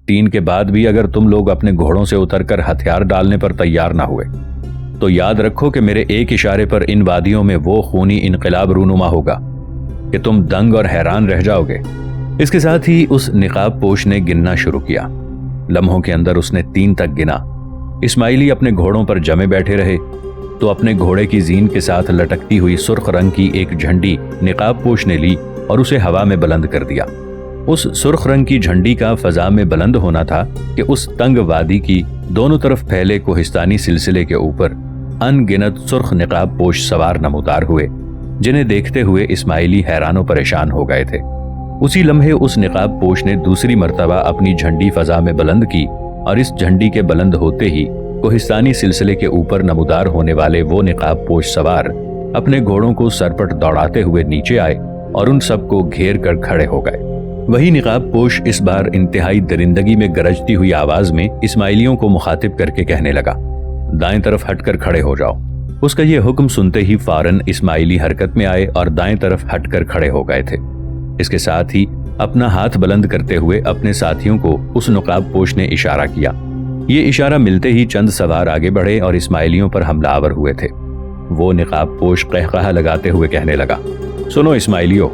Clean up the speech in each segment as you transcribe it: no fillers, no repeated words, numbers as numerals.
3 کے بعد بھی اگر تم لوگ اپنے گھوڑوں سے اتر کر ہتھیار ڈالنے پر تیار نہ ہوئے تو یاد رکھو کہ میرے ایک اشارے پر ان وادیوں میں وہ خونی انقلاب رونما ہوگا کہ تم دنگ اور حیران رہ جاؤ گے۔ اس کے ساتھ ہی اس نقاب پوش نے گننا شروع کیا۔ لمحوں کے اندر اس نے 3 تک گنا۔ اسماعیلی اپنے گھوڑوں پر جمے بیٹھے رہے تو اپنے گھوڑے کی زین کے ساتھ لٹکتی ہوئی سرخ رنگ کی ایک جھنڈی نقاب پوش نے لی اور اسے ہوا میں بلند کر دیا۔ اس سرخ رنگ کی جھنڈی کا فضا میں بلند ہونا تھا کہ اس تنگ وادی کی دونوں طرف پھیلے کوہستانی سلسلے کے اوپر ان گنت سرخ نقاب پوش سوار نمودار ہوئے، جنہیں دیکھتے ہوئے اسماعیلی حیران و پریشان ہو گئے تھے۔ اسی لمحے اس نقاب پوش نے دوسری مرتبہ اپنی جھنڈی فضا میں بلند کی اور اس جھنڈی کے بلند ہوتے ہی کوہستانی سلسلے کے اوپر نمودار ہونے والے وہ نقاب پوش سوار اپنے گھوڑوں کو سرپٹ دوڑاتے ہوئے نیچے آئے اور ان سب کو گھیر کر کھڑے ہو گئے۔ وہی نقاب پوش اس بار انتہائی درندگی میں گرجتی ہوئی آواز میں اسماعیلیوں کو مخاطب کر کے کہنے لگا، دائیں طرف ہٹ کر کھڑے ہو جاؤ۔ اس کا یہ حکم سنتے ہی فوراً اسماعیلی حرکت میں آئے اور دائیں طرف ہٹ کر کھڑے ہو گئے تھے۔ اس کے ساتھ ہی اپنا ہاتھ بلند کرتے ہوئے اپنے ساتھیوں کو اس نقاب پوش نے اشارہ کیا۔ یہ اشارہ ملتے ہی چند سوار آگے بڑھے اور اسماعیلیوں پر حملہ آور ہوئے تھے۔ وہ نقاب پوش قہقہہ لگاتے ہوئے کہنے لگا، سنو اسماعیلیوں،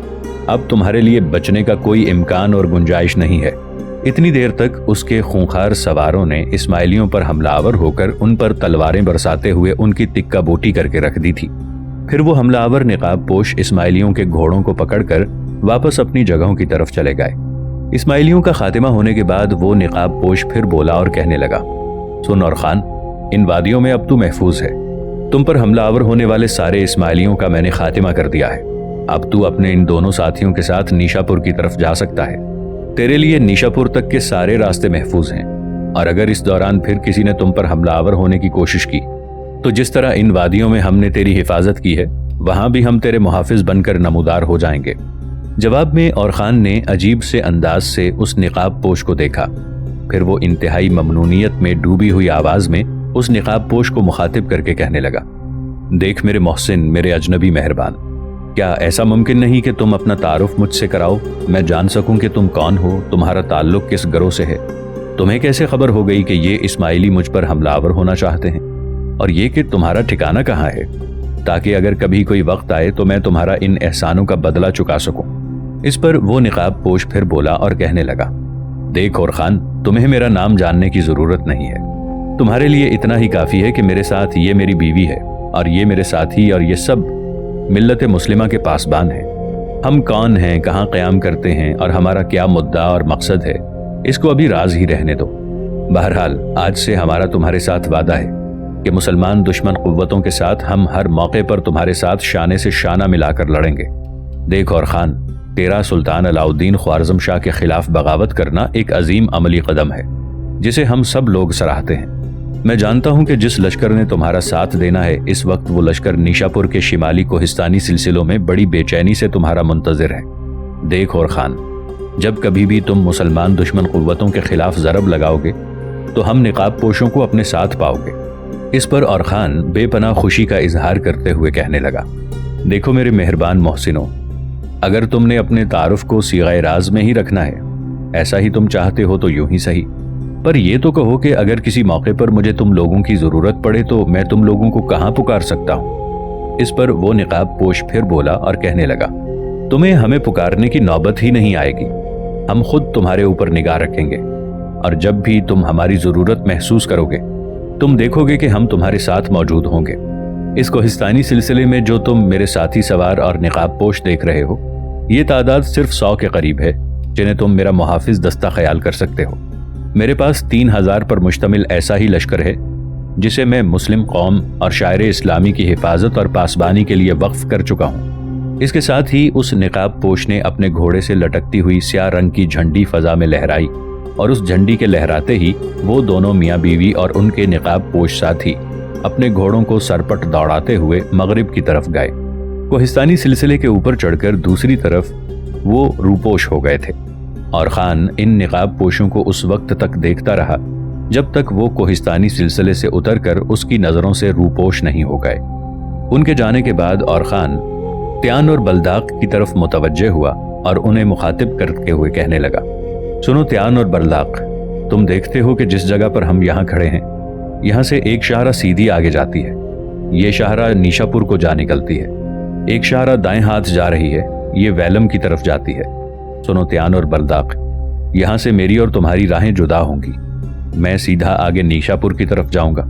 اب تمہارے لیے بچنے کا کوئی امکان اور گنجائش نہیں ہے۔ اتنی دیر تک اس کے خونخوار سواروں نے اسماعیلیوں پر حملہ آور ہو کر ان پر تلواریں برساتے ہوئے ان کی تکہ بوٹی کر کے رکھ دی تھی۔ پھر وہ حملہ آور نقاب پوش اسماعیلیوں کے گھوڑوں کو پکڑ کر واپس اپنی جگہوں کی طرف چلے گئے۔ اسماعیلیوں کا خاتمہ ہونے کے بعد وہ نقاب پوش پھر بولا اور کہنے لگا، سن اور خان، ان وادیوں میں اب تو محفوظ ہے۔ تم پر حملہ آور ہونے والے سارے اسماعیلیوں کا میں نے خاتمہ کر دیا ہے۔ اب تو اپنے ان دونوں ساتھیوں کے ساتھ نیشاپور کی طرف جا سکتا ہے۔ تیرے لیے نیشاپور تک کے سارے راستے محفوظ ہیں، اور اگر اس دوران پھر کسی نے تم پر حملہ آور ہونے کی کوشش کی تو جس طرح ان وادیوں میں ہم نے تیری حفاظت کی ہے، وہاں بھی ہم تیرے محافظ بن کر نمودار ہو جائیں گے۔ جواب میں اور خان نے عجیب سے انداز سے اس نقاب پوش کو دیکھا۔ پھر وہ انتہائی ممنونیت میں ڈوبی ہوئی آواز میں اس نقاب پوش کو مخاطب کر کے کہنے لگا، دیکھ میرے محسن، میرے اجنبی مہربان، کیا ایسا ممکن نہیں کہ تم اپنا تعارف مجھ سے کراؤ؟ میں جان سکوں کہ تم کون ہو، تمہارا تعلق کس گروہ سے ہے؟ تمہیں کیسے خبر ہو گئی کہ یہ اسماعیلی مجھ پر حملہ آور ہونا چاہتے ہیں؟ اور یہ کہ تمہارا ٹھکانہ کہاں ہے، تاکہ اگر کبھی کوئی وقت آئے تو میں تمہارا ان احسانوں کا بدلہ چکا سکوں۔ اس پر وہ نقاب پوش پھر بولا اور کہنے لگا، دیکھ اور خان، تمہیں میرا نام جاننے کی ضرورت نہیں ہے۔ تمہارے لیے اتنا ہی کافی ہے کہ میرے ساتھ یہ میری بیوی ہے، اور یہ میرے ساتھی اور یہ سب ملت مسلمہ کے پاسبان ہیں۔ ہم کون ہیں، کہاں قیام کرتے ہیں اور ہمارا کیا مدعا اور مقصد ہے، اس کو ابھی راز ہی رہنے دو۔ بہرحال آج سے ہمارا تمہارے ساتھ وعدہ ہے کہ مسلمان دشمن قوتوں کے ساتھ ہم ہر موقع پر تمہارے ساتھ شانے سے شانہ ملا کر لڑیں گے۔ دیکھ اور خان، تیرا سلطان علاؤالدین خوارزم شاہ کے خلاف بغاوت کرنا ایک عظیم عملی قدم ہے جسے ہم سب لوگ سراہتے ہیں۔ میں جانتا ہوں کہ جس لشکر نے تمہارا ساتھ دینا ہے، اس وقت وہ لشکر نیشاپور کے شمالی کوہستانی سلسلوں میں بڑی بے چینی سے تمہارا منتظر ہے۔ دیکھ اور خان، جب کبھی بھی تم مسلمان دشمن قوتوں کے خلاف ضرب لگاؤ گے تو ہم نقاب پوشوں کو اپنے ساتھ پاؤ گے۔ اس پر اور خان بے پناہ خوشی کا اظہار کرتے ہوئے کہنے لگا، دیکھو میرے مہربان محسنوں، اگر تم نے اپنے تعارف کو صیغہ راز میں ہی رکھنا ہے، ایسا ہی تم چاہتے ہو تو یوں ہی صحیح، پر یہ تو کہو کہ اگر کسی موقع پر مجھے تم لوگوں کی ضرورت پڑے تو میں تم لوگوں کو کہاں پکار سکتا ہوں۔ اس پر وہ نقاب پوش پھر بولا اور کہنے لگا، تمہیں ہمیں پکارنے کی نوبت ہی نہیں آئے گی، ہم خود تمہارے اوپر نگاہ رکھیں گے، اور جب بھی تم ہماری ضرورت محسوس کرو گے تم دیکھو گے کہ ہم تمہارے ساتھ موجود ہوں گے۔ اس کوہستانی سلسلے میں جو تم میرے ساتھی سوار اور نقاب پوش دیکھ رہے ہو، یہ تعداد صرف 100 کے قریب ہے جنہیں تم میرا محافظ دستہ خیال کر سکتے ہو۔ میرے پاس 3000 پر مشتمل ایسا ہی لشکر ہے جسے میں مسلم قوم اور شاعر اسلامی کی حفاظت اور پاسبانی کے لیے وقف کر چکا ہوں۔ اس کے ساتھ ہی اس نقاب پوش نے اپنے گھوڑے سے لٹکتی ہوئی سیاہ رنگ کی جھنڈی فضا میں لہرائی، اور اس جھنڈی کے لہراتے ہی وہ دونوں میاں بیوی اور ان کے نقاب پوش ساتھی اپنے گھوڑوں کو سرپٹ دوڑاتے ہوئے مغرب کی طرف گئے۔ کوہستانی سلسلے کے اوپر چڑھ کر دوسری طرف وہ روپوش ہو گئے تھے، اور خان ان نقاب پوشوں کو اس وقت تک دیکھتا رہا جب تک وہ کوہستانی سلسلے سے اتر کر اس کی نظروں سے روپوش نہیں ہو گئے۔ ان کے جانے کے بعد اور خان تیان اور بلداق کی طرف متوجہ ہوا اور انہیں مخاطب کرتے ہوئے کہنے لگا، سنو تیان اور بلداق، तुम देखते हो कि जिस जगह पर हम यहाँ खड़े हैं, यहाँ से एक शाहरा सीधी आगे जाती है। ये शाहरा नीशापुर को जा निकलती है। एक शाहरा दाएं हाथ जा रही है, ये वैलम की तरफ जाती है। सुनो त्यान और बलदाक, यहाँ से मेरी और तुम्हारी राहें जुदा होंगी। मैं सीधा आगे नीशापुर की तरफ जाऊंगा,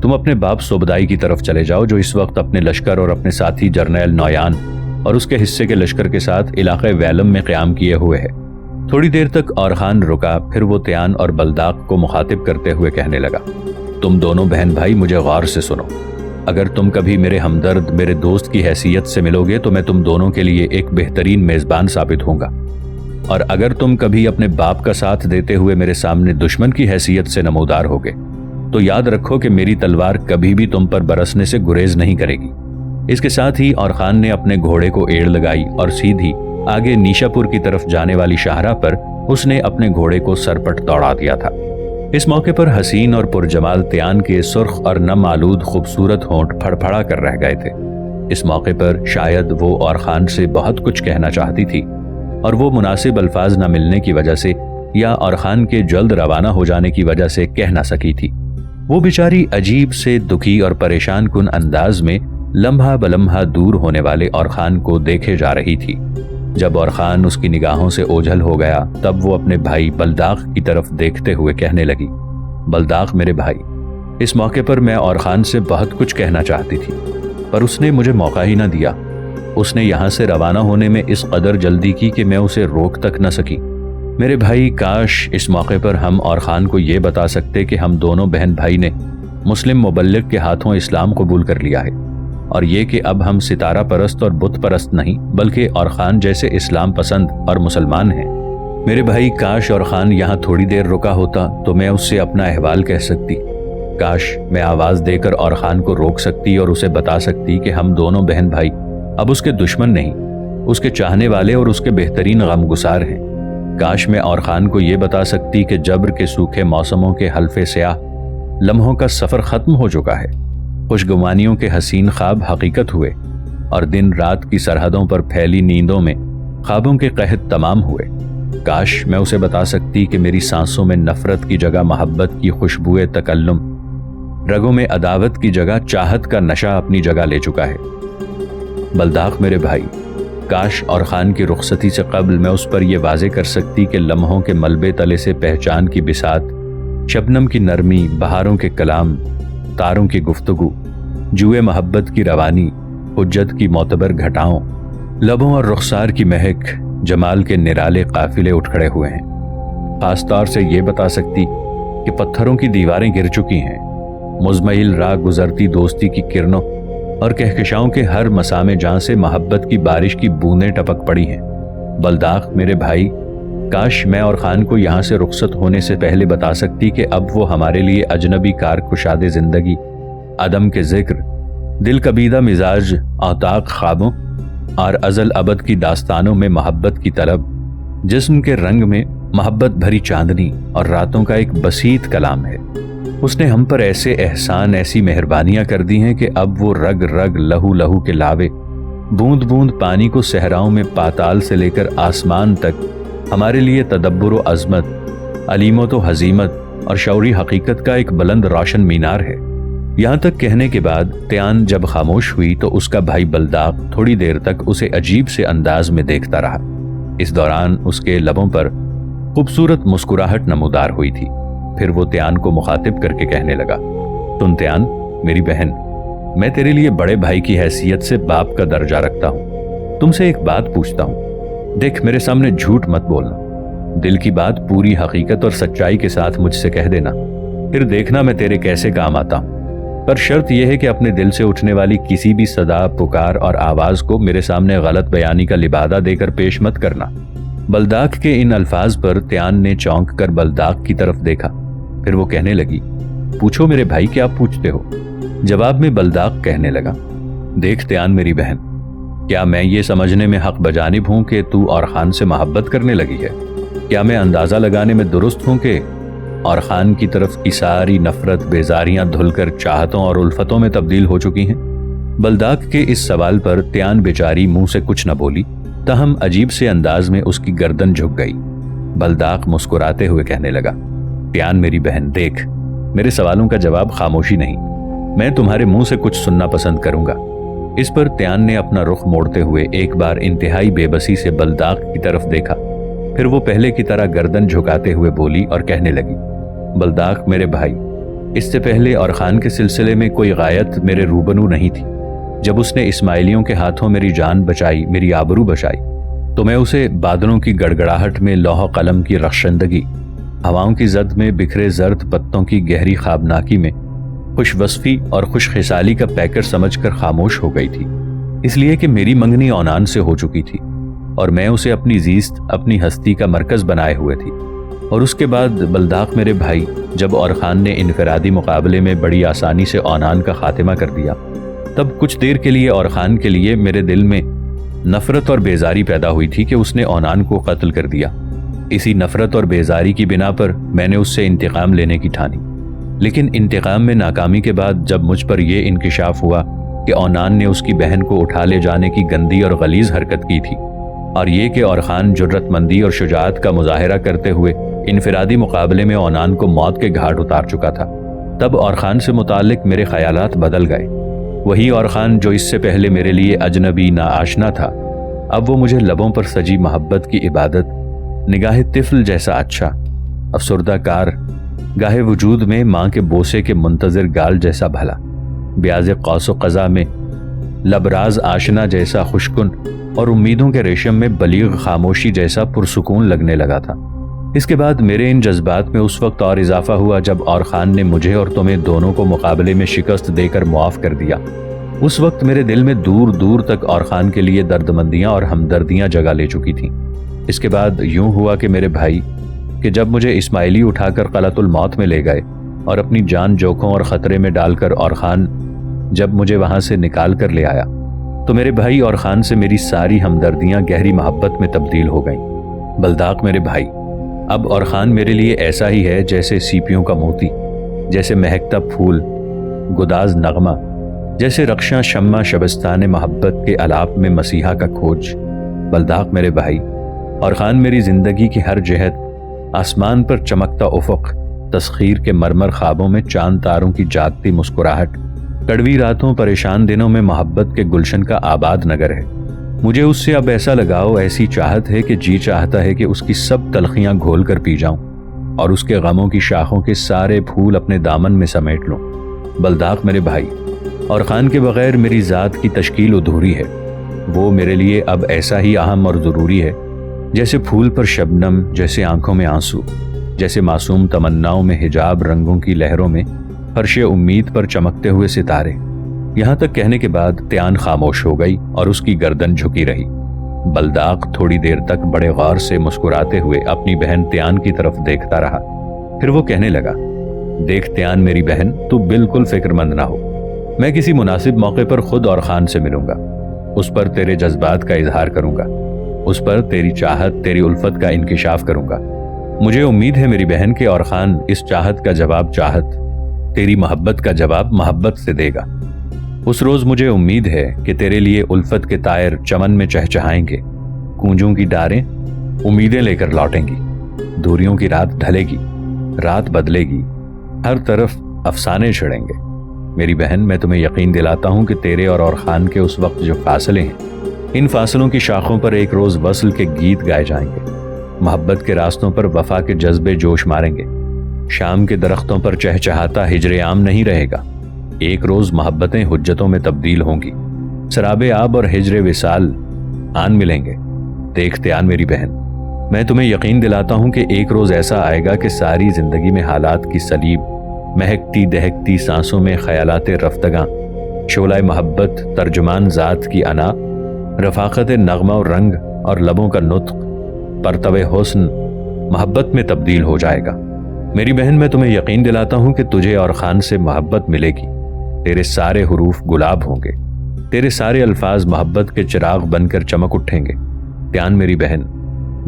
तुम अपने बाप सोबदाई की तरफ चले जाओ, जो इस वक्त अपने लश्कर और अपने साथी जर्नैल नौयान और उसके हिस्से के लश्कर के साथ इलाके वैलम में क़याम किए हुए है। थोड़ी देर तक और खान रुका, फिर वो त्यान और बलदाक को मुखातिब करते हुए कहने लगा, तुम दोनों बहन भाई मुझे गौर से सुनो। अगर तुम कभी मेरे हमदर्द, मेरे दोस्त की हैसियत से मिलोगे तो मैं तुम दोनों के लिए एक बेहतरीन मेज़बान साबित होऊंगा, और अगर तुम कभी अपने बाप का साथ देते हुए मेरे सामने दुश्मन की हैसियत से नमूदार होगे तो याद रखो कि मेरी तलवार कभी भी तुम पर बरसने से गुरेज नहीं करेगी। इसके साथ ही और खान ने अपने घोड़े को एड़ लगाई और सीधी आगे नीशापुर की तरफ जाने वाली शाहरा पर उसने अपने घोड़े को सरपट दौड़ा दिया था। इस मौके पर हसीन और पुरजमाल त्यान के सुर्ख और नम आलूद खूबसूरत होंठ फड़फड़ा कर रह गए थे। इस मौके पर शायद वो और खान से बहुत कुछ कहना चाहती थी, और वो मुनासिब अल्फाज न मिलने की वजह से या और खान के जल्द रवाना हो जाने की वजह से कह ना सकी थी। वो बेचारी अजीब से दुखी और परेशान कुन अंदाज में लम्हा बलम्हा दूर होने वाले और खान को देखे जा रही थी। जब और खान उसकी निगाहों से ओझल हो गया, तब वो अपने भाई बलदाक की तरफ देखते हुए कहने लगी, बलदाक मेरे भाई, इस मौके पर मैं और खान से बहुत कुछ कहना चाहती थी, पर उसने मुझे मौका ही ना दिया। उसने यहाँ से रवाना होने में इस कदर जल्दी की कि मैं उसे रोक तक न सकी। मेरे भाई, काश इस मौके पर हम और खान को ये बता सकते कि हम दोनों बहन भाई ने मुस्लिम मुबल्लिग के हाथों इस्लाम कबूल कर लिया है, और ये कि अब हम सितारा परस्त और बुत परस्त नहीं बल्कि और खान जैसे इस्लाम पसंद और मुसलमान हैं। मेरे भाई, काश और खान यहाँ थोड़ी देर रुका होता तो मैं उससे अपना अहवाल कह सकती। काश मैं आवाज़ देकर और खान को रोक सकती और उसे बता सकती कि हम दोनों बहन भाई अब उसके दुश्मन नहीं, उसके चाहने वाले और उसके बेहतरीन गमगुसार हैं। काश मैं और खान को ये बता सकती कि जब्र के सूखे मौसमों के हल्फे स्याह लम्हों का सफ़र ख़त्म हो चुका है, खुशगुमानियों के हसीन ख्वाब हकीकत हुए, और दिन रात की सरहदों पर फैली नींदों में ख्वाबों के कहत तमाम हुए। काश मैं उसे बता सकती कि मेरी सांसों में नफरत की जगह मोहब्बत की खुशबुए तकल्लुम, रगों में अदावत की जगह चाहत का नशा अपनी जगह ले चुका है। बलदाक मेरे भाई, काश और खान की रुखसती से कबल मैं उस पर यह वाजे कर सकती कि लम्हों के मलबे तले से पहचान की बिसात, शबनम की नरमी, बहारों के कलाम, तारों की गुफ्तगू, जुए मोहब्बत की रवानी, हुज्जत की मोतबर घटाओं, लबों और रुखसार की महक, जमाल के निराले काफिले उठ खड़े हुए हैं। खास तौर से ये बता सकती कि पत्थरों की दीवारें गिर चुकी हैं, मुज़मइल राह गुजरती दोस्ती की किरणों और कहकशाओं के हर मसामे जहां से मोहब्बत की बारिश की बूंदें टपक पड़ी हैं। बलदाक मेरे भाई, काश मैं और खान को यहाँ से रुखसत होने से पहले बता सकती कि अब वो हमारे लिए अजनबी कार कुशादे जिंदगी, अदम के जिक्र, दिल कबीदा मिजाज, औताक ख्वाबों और अजल अबद की दास्तानों में मोहब्बत की तलब, जिस्म के रंग में मोहब्बत भरी चांदनी और रातों का एक बसीत कलाम है। उसने हम पर ऐसे एहसान, ऐसी मेहरबानियां कर दी हैं कि अब वो रग रग, लहू लहू के लावे, बूंद बूंद पानी को सहराओं में पाताल से लेकर आसमान तक हमारे लिए तदब्बुर व अज़मत, अलीमत व हजीमत और शौरी हकीकत का एक बुलंद रोशन मीनार है। यहाँ तक कहने के बाद त्यान जब खामोश हुई तो उसका भाई बलदाक थोड़ी देर तक उसे अजीब से अंदाज में देखता रहा। इस दौरान उसके लबों पर खूबसूरत मुस्कुराहट नमूदार हुई थी। फिर वो त्यान को मुखातिब करके कहने लगा, सुन त्यान मेरी बहन, मैं तेरे लिए बड़े भाई की हैसियत से बाप का दर्जा रखता हूँ। तुमसे एक बात पूछता हूँ, देख मेरे सामने झूठ मत बोलना, दिल की बात पूरी हकीकत और सच्चाई के साथ मुझसे कह देना, फिर देखना मैं तेरे कैसे काम आता हूँ। पर शर्त यह है कि अपने दिल से उठने वाली किसी भी सदा, पुकार और आवाज को मेरे सामने गलत बयानी का लिबादा देकर पेश मत करना। बलदाक के इन अल्फाज पर त्यान ने चौंक कर बलदाक की तरफ देखा। फिर वो कहने लगी, पूछो मेरे भाई क्या पूछते हो। जवाब में बलदाक कहने लगा, देख त्यान मेरी बहन, क्या मैं ये समझने में हक बजानिब हूं कि तू और खान से मोहब्बत करने लगी है? क्या मैं अंदाजा लगाने में दुरुस्त हूं कि और खान की तरफ की सारी नफरत, बेजारियां धुलकर चाहतों और उल्फतों में तब्दील हो चुकी हैं? बलदाक के इस सवाल पर त्यान बेचारी मुंह से कुछ न बोली, ताहम अजीब से अंदाज में उसकी गर्दन झुक गई। बलदाक मुस्कुराते हुए कहने लगा, त्यान मेरी बहन, देख, मेरे सवालों का जवाब खामोशी नहीं, मैं तुम्हारे मुंह से कुछ सुनना पसंद करूंगा। इस पर त्यान ने अपना रुख मोड़ते हुए एक बार इंतहाई बेबसी से बलदाग की तरफ देखा, फिर वो पहले की तरह गर्दन झुकाते हुए बोली और कहने लगी, बलदाग मेरे भाई, इससे पहले और खान के सिलसिले में कोई गायत मेरे रूबरू नहीं थी। जब उसने इस्माइलियों के हाथों मेरी जान बचाई, मेरी आबरू बचाई, तो मैं उसे बादलों की गड़गड़ाहट में लौह कलम की रख्शंदगी, हवाओं की जद में बिखरे जर्द पत्तों की गहरी ख्वाबनाकी में खुश वस्फी और खुश खिसाली का पैकर समझकर खामोश हो गई थी, इसलिए कि मेरी मंगनी औनान से हो चुकी थी और मैं उसे अपनी जीस्त, अपनी हस्ती का मरकज बनाए हुए थी। और उसके बाद बलदाग मेरे भाई, जब और खान ने इनफरादी मुकाबले में बड़ी आसानी से औनान का खातिमा कर दिया, तब कुछ देर के लिए और खान के लिए मेरे दिल में नफरत और बेजारी पैदा हुई थी कि उसने औनान को कत्ल कर दिया। इसी नफरत और बेजारी की बिना पर मैंने उससे इंतकाम लेने की ठानी, लेकिन इंतकाम में नाकामी के बाद जब मुझ पर यह इंकिशाफ हुआ कि औनान ने उसकी बहन को उठा ले जाने की गंदी और गलीज हरकत की थी, और ये कि और खान जुर्रतमंदी और शुजाअत का मुजाहिरा करते हुए इनफरादी मुकाबले में औनान को मौत के घाट उतार चुका था, तब और खान से मुतालिक मेरे ख्यालात बदल गए। वही और खान जो इससे पहले मेरे लिए अजनबी ना आशना था, अब वो मुझे लबों पर सजी मोहब्बत की इबादत, निगाह तिफल जैसा अच्छा, अफसुर्दा कार, गाहे वजूद में माँ के बोसे के मुंतजर गाल जैसा भला, ब्याज कौसो क़ज़ा में लबराज आशना जैसा खुशकुन और उम्मीदों के रेशम में बलीग खामोशी जैसा पुरसुकून लगने लगा था। इसके बाद मेरे इन जज्बात में उस वक्त और इजाफा हुआ जब और खान ने मुझे और तुम्हें दोनों को मुकाबले में शिकस्त देकर मुआफ कर दिया। उस वक्त मेरे दिल में दूर दूर तक और खान के लिए दर्दमंदियां और हमदर्दियां जगह ले चुकी थीं। इसके बाद यूं हुआ कि मेरे भाई, कि जब मुझे इस्माइली उठाकर क़लअतुल मौत में ले गए और अपनी जान जोखों और ख़तरे में डालकर और खान जब मुझे वहां से निकाल कर ले आया, तो मेरे भाई और खान से मेरी सारी हमदर्दियां गहरी मोहब्बत में तब्दील हो गईं। बलदाग मेरे भाई, अब और खान मेरे लिए ऐसा ही है जैसे सीपियों का मोती, जैसे महकता फूल, गुदाज नगमा, जैसे रक्षा शम्मा शबस्तान मोहब्बत के अलाप में मसीहा का खोज। बलदाग मेरे भाई, और खान मेरी जिंदगी की हर जहत, आसमान पर चमकता उफक, तस्खीर के मरमर ख्वाबों में चांद तारों की जागती मुस्कुराहट, कड़वी रातों परेशान दिनों में मोहब्बत के गुलशन का आबाद नगर है। मुझे उससे अब ऐसा लगाव, ऐसी चाहत है कि जी चाहता है कि उसकी सब तलखियां घोल कर पी जाऊं और उसके गमों की शाखों के सारे फूल अपने दामन में समेट लूं। बलदाग मेरे भाई, और खान के बगैर मेरी ज़ात की तश्कील अधूरी है। वो मेरे लिए अब ऐसा ही अहम और ज़रूरी है जैसे फूल पर शबनम, जैसे आंखों में आंसू, जैसे मासूम तमन्नाओं में हिजाब, रंगों की लहरों में फर्श उम्मीद पर चमकते हुए सितारे। यहाँ तक कहने के बाद त्यान खामोश हो गई और उसकी गर्दन झुकी रही। बलदाग थोड़ी देर तक बड़े गौर से मुस्कुराते हुए अपनी बहन त्यान की तरफ देखता रहा। फिर वो कहने लगा, देख त्यान मेरी बहन, तू बिल्कुल फिक्रमंद ना हो, मैं किसी मुनासिब मौके पर खुद और खान से मिलूंगा, उस पर तेरे जज्बात का इजहार करूंगा, उस पर तेरी चाहत, तेरी उल्फत का इंकिशाफ करूंगा। मुझे उम्मीद है मेरी बहन के और खान इस चाहत का जवाब चाहत, तेरी मोहब्बत का जवाब मोहब्बत से देगा। उस रोज मुझे उम्मीद है कि तेरे लिए उल्फत के तायर चमन में चहचहाएंगे, कूंजों की डारें उम्मीदें लेकर लौटेंगी, दूरियों की रात ढलेगी, रात बदलेगी, हर तरफ अफसाने छिड़ेंगे। मेरी बहन, मैं तुम्हें यकीन दिलाता हूं कि तेरे और खान के उस वक्त जो फासले हैं, इन फासलों की शाखों पर एक रोज वस्ल के गीत गाए जाएंगे, मोहब्बत के रास्तों पर वफा के जज्बे जोश मारेंगे, शाम के दरख्तों पर चहचहाता हिजरे आम नहीं रहेगा, एक रोज मोहब्बतें हुज्जतों में तब्दील होंगी, सराबे आब और हिजरे विसाल आन मिलेंगे। देख त्यान मेरी बहन, मैं तुम्हें यकीन दिलाता हूं कि एक रोज ऐसा आएगा कि सारी जिंदगी में हालात की सलीब, महकती दहकती सांसों में ख्यालाते रफ्तगां, शोलाए मोहब्बत, तर्जुमान जात की अना, रफाकत नगमा और रंग और लबों का नुत्क, परतवे हुस्न मोहब्बत में तब्दील हो जाएगा। मेरी बहन, मैं तुम्हें यकीन दिलाता हूं कि तुझे और खान से मोहब्बत मिलेगी, तेरे सारे हुरूफ गुलाब होंगे, तेरे सारे अल्फाज मोहब्बत के चिराग बनकर चमक उठेंगे। त्यान मेरी बहन,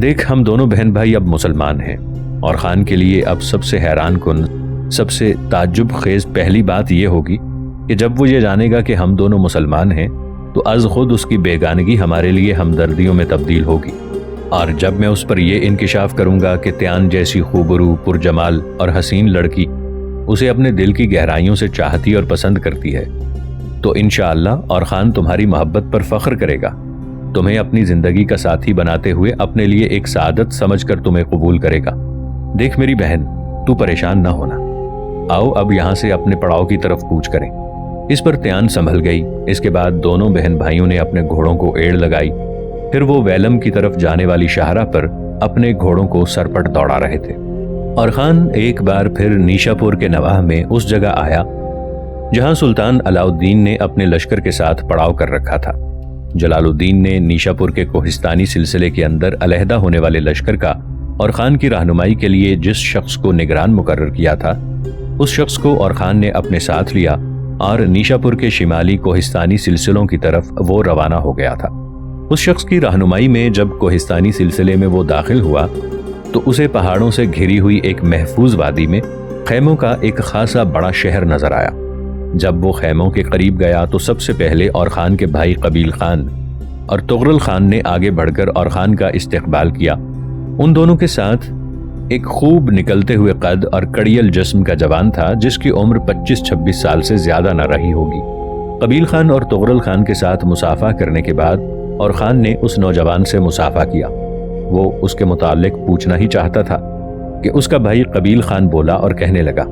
देख हम दोनों बहन भाई अब मुसलमान हैं, और खान के लिए अब सबसे हैरान कुन, सबसे ताज्जुब खेज पहली बात यह होगी कि जब वो ये जानेगा कि हम दोनों मुसलमान हैं, तो अज खुद उसकी बेगानगी हमारे लिए हमदर्दियों में तब्दील होगी। اور جب میں اس پر یہ انکشاف کروں گا کہ تیان جیسی خوبرو، پرجمال اور حسین لڑکی اسے اپنے دل کی گہرائیوں سے چاہتی اور پسند کرتی ہے، تو انشاءاللہ اور خان تمہاری محبت پر فخر کرے گا، تمہیں اپنی زندگی کا ساتھی بناتے ہوئے اپنے لیے ایک سعادت سمجھ کر تمہیں قبول کرے گا۔ دیکھ میری بہن، تو پریشان نہ ہونا، آؤ اب یہاں سے اپنے پڑاؤ کی طرف کوچ کریں۔ اس پر تیان سنبھل گئی۔ اس کے بعد دونوں بہن بھائیوں نے اپنے گھوڑوں کو ایڑ لگائی، پھر وہ ویلم کی طرف جانے والی شاہراہ پر اپنے گھوڑوں کو سرپٹ دوڑا رہے تھے۔ اور خان ایک بار پھر نیشا پور کے نواح میں اس جگہ آیا جہاں سلطان علاؤالدین نے اپنے لشکر کے ساتھ پڑاؤ کر رکھا تھا۔ جلال الدین نے نیشا پور کے کوہستانی سلسلے کے اندر علیحدہ ہونے والے لشکر کا اور خان کی رہنمائی کے لیے جس شخص کو نگران مقرر کیا تھا، اس شخص کو اور خان نے اپنے ساتھ لیا اور نیشا پور کے شمالی کوہستانی سلسلوں کی طرف وہ روانہ ہو گیا تھا۔ اس شخص کی رہنمائی میں جب کوہستانی سلسلے میں وہ داخل ہوا تو اسے پہاڑوں سے گھری ہوئی ایک محفوظ وادی میں خیموں کا ایک خاصا بڑا شہر نظر آیا۔ جب وہ خیموں کے قریب گیا تو سب سے پہلے اور خان کے بھائی قبیل خان اور تغرل خان نے آگے بڑھ کر اور خان کا استقبال کیا۔ ان دونوں کے ساتھ ایک خوب نکلتے ہوئے قد اور کڑیل جسم کا جوان تھا جس کی عمر 25-26 سال سے زیادہ نہ رہی ہوگی۔ قبیل خان اور تغرل خان کے ساتھ مصافحہ کرنے کے بعد اور خان نے اس نوجوان سے مصافحہ کیا۔ وہ اس کے متعلق پوچھنا ہی چاہتا تھا کہ اس کا بھائی قبیل خان بولا اور کہنے لگا،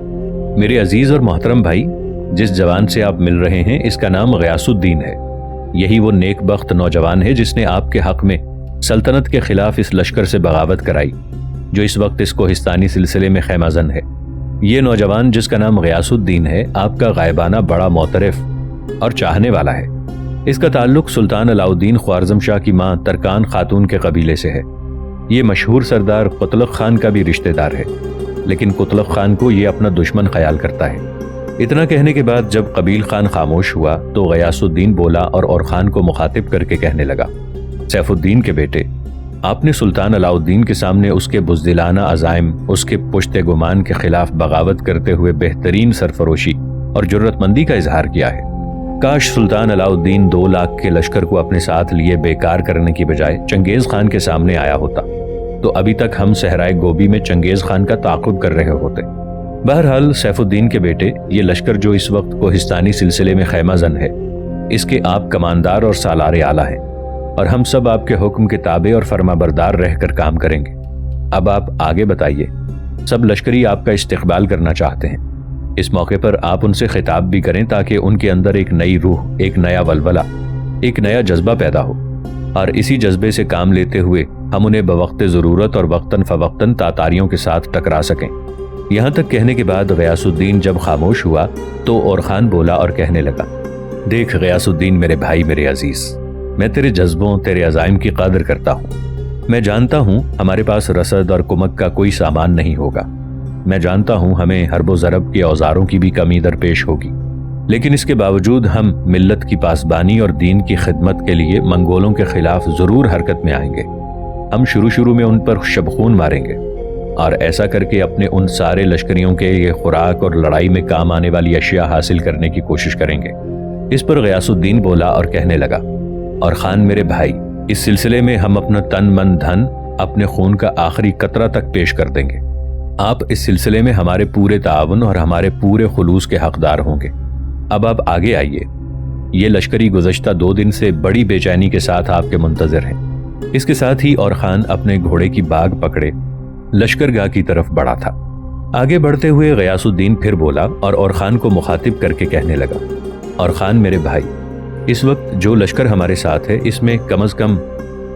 میرے عزیز اور محترم بھائی، جس جوان سے آپ مل رہے ہیں اس کا نام غیاث الدین ہے۔ یہی وہ نیک بخت نوجوان ہے جس نے آپ کے حق میں سلطنت کے خلاف اس لشکر سے بغاوت کرائی جو اس وقت اس کوہستانی سلسلے میں خیمہ زن ہے۔ یہ نوجوان جس کا نام غیاث الدین ہے آپ کا غائبانہ بڑا معترف اور چاہنے والا ہے۔ اس کا تعلق سلطان علاؤالدین خوارزم شاہ کی ماں ترکان خاتون کے قبیلے سے ہے۔ یہ مشہور سردار قتلق خان کا بھی رشتہ دار ہے، لیکن قتلق خان کو یہ اپنا دشمن خیال کرتا ہے۔ اتنا کہنے کے بعد جب قبیل خان خاموش ہوا تو غیاث الدین بولا اور خان کو مخاطب کر کے کہنے لگا، سیف الدین کے بیٹے، آپ نے سلطان علاؤالدین کے سامنے اس کے بزدلانہ عزائم، اس کے پشت گمان کے خلاف بغاوت کرتے ہوئے بہترین سرفروشی اور جرت مندی کا اظہار کیا ہے۔ کاش سلطان علاؤالدین 2 لاکھ کے لشکر کو اپنے ساتھ لیے بیکار کرنے کی بجائے چنگیز خان کے سامنے آیا ہوتا تو ابھی تک ہم صحرائے گوبی میں چنگیز خان کا تعاقب کر رہے ہوتے۔ بہرحال سیف الدین کے بیٹے، یہ لشکر جو اس وقت کوہستانی سلسلے میں خیمہ زن ہے، اس کے آپ کماندار اور سالار اعلیٰ ہیں، اور ہم سب آپ کے حکم کے تابع اور فرما بردار رہ کر کام کریں گے۔ اب آپ آگے بتائیے۔ سب لشکری آپ کا استقبال کرنا چاہتے ہیں۔ اس موقع پر آپ ان سے خطاب بھی کریں تاکہ ان کے اندر ایک نئی روح، ایک نیا ولولہ، ایک نیا جذبہ پیدا ہو، اور اسی جذبے سے کام لیتے ہوئے ہم انہیں بوقت ضرورت اور وقتاً فوقتاً تاتاریوں کے ساتھ ٹکرا سکیں۔ یہاں تک کہنے کے بعد غیاث الدین جب خاموش ہوا تو اور خان بولا اور کہنے لگا، دیکھ غیاث الدین میرے بھائی، میرے عزیز، میں تیرے جذبوں، تیرے عزائم کی قدر کرتا ہوں۔ میں جانتا ہوں ہمارے پاس رسد اور کمک کا کوئی سامان نہیں ہوگا، میں جانتا ہوں ہمیں حرب و ضرب کے اوزاروں کی بھی کمی درپیش ہوگی، لیکن اس کے باوجود ہم ملت کی پاسبانی اور دین کی خدمت کے لیے منگولوں کے خلاف ضرور حرکت میں آئیں گے۔ ہم شروع میں ان پر شبخون ماریں گے اور ایسا کر کے اپنے ان سارے لشکریوں کے یہ خوراک اور لڑائی میں کام آنے والی اشیاء حاصل کرنے کی کوشش کریں گے۔ اس پر غیاث الدین بولا اور کہنے لگا، اور خان میرے بھائی، اس سلسلے میں ہم اپنا تن من دھن، اپنے خون کا آخری قطرہ تک پیش کر دیں گے۔ آپ اس سلسلے میں ہمارے پورے تعاون اور ہمارے پورے خلوص کے حقدار ہوں گے۔ اب آپ آگے آئیے۔ یہ لشکری گزشتہ 2 دن سے بڑی بے چینی کے ساتھ آپ کے منتظر ہیں۔ اس کے ساتھ ہی اور خان اپنے گھوڑے کی باگ پکڑے لشکر گاہ کی طرف بڑھا تھا۔ آگے بڑھتے ہوئے غیاث الدین پھر بولا اور خان کو مخاطب کر کے کہنے لگا، اور خان میرے بھائی، اس وقت جو لشکر ہمارے ساتھ ہے اس میں کم از کم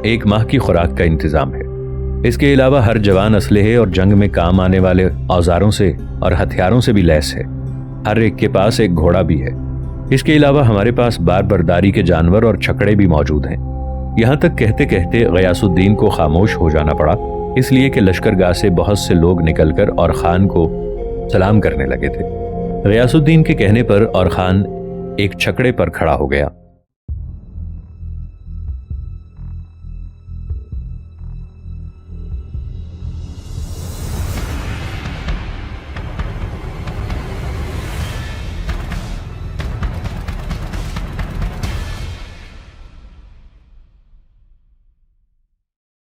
1 ماہ کی خوراک کا انتظام ہے۔ اس کے علاوہ ہر جوان اسلحے اور جنگ میں کام آنے والے اوزاروں سے اور ہتھیاروں سے بھی لیس ہے۔ ہر ایک کے پاس ایک گھوڑا بھی ہے۔ اس کے علاوہ ہمارے پاس بار برداری کے جانور اور چھکڑے بھی موجود ہیں۔ یہاں تک کہتے کہتے غیاث الدین کو خاموش ہو جانا پڑا، اس لیے کہ لشکر گاہ سے بہت سے لوگ نکل کر اور خان کو سلام کرنے لگے تھے۔ غیاث الدین کے کہنے پر اور خان ایک چھکڑے پر کھڑا ہو گیا